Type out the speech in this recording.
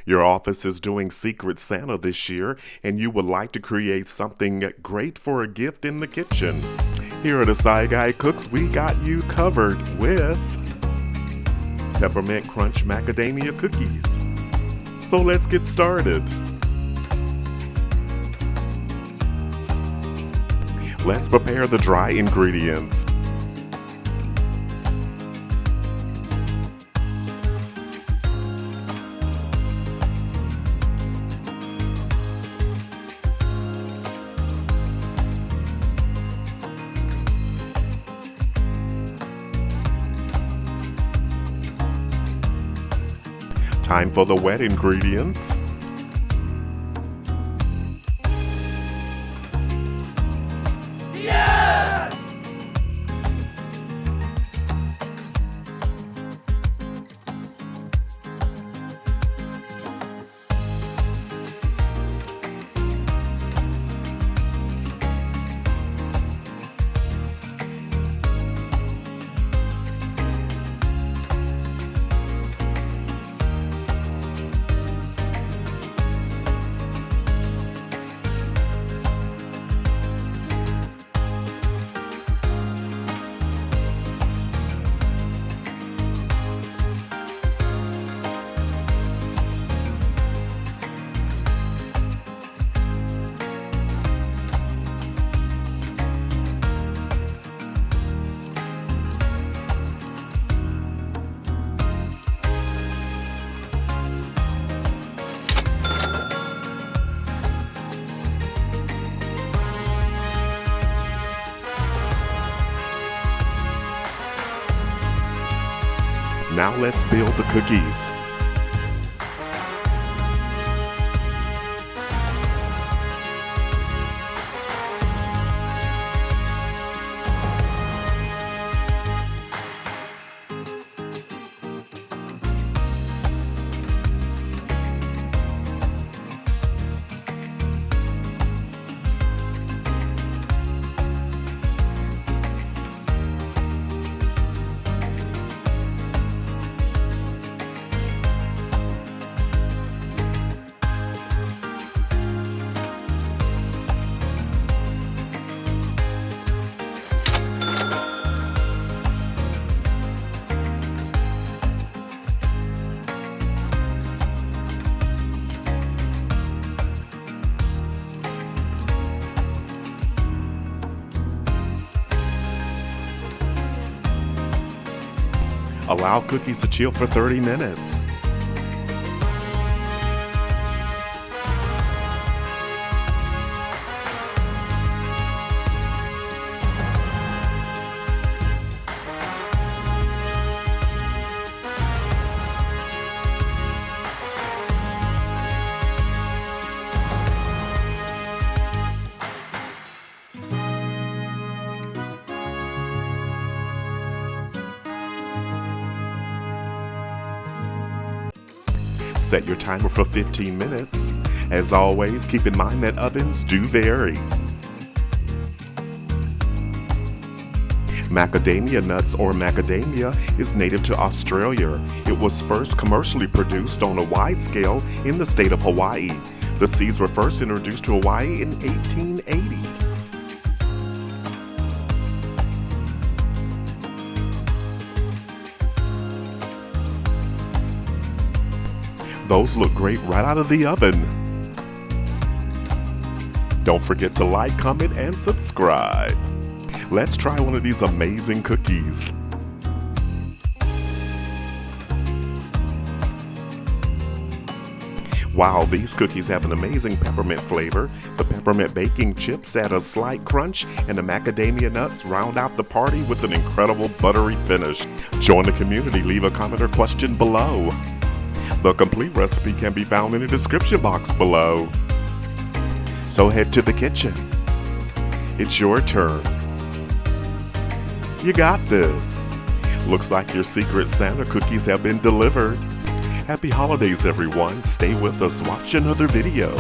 Your office is doing Secret Santa this year, and you would like to create something great for a gift in the kitchen. Here at Asai Guy Cooks, we got you covered with Peppermint Crunch Macadamia Cookies. So let's get started. Let's prepare the dry ingredients. Time for the wet ingredients. Yes! Now let's build the cookies. Allow cookies to chill for 30 minutes. Set your timer for 15 minutes. As always, keep in mind that ovens do vary. Macadamia nuts or macadamia is native to Australia. It was first commercially produced on a wide scale in the state of Hawaii. The seeds were first introduced to Hawaii in 1880. Those look great right out of the oven. Don't forget to like, comment, and subscribe. Let's try one of these amazing cookies. Wow, these cookies have an amazing peppermint flavor. The peppermint baking chips add a slight crunch, and the macadamia nuts round out the party with an incredible buttery finish. Join the community, leave a comment or question below. The complete recipe can be found in the description box below. So head to the kitchen. It's your turn. You got this. Looks like your Secret Santa cookies have been delivered. Happy holidays, everyone. Stay with us. Watch another video.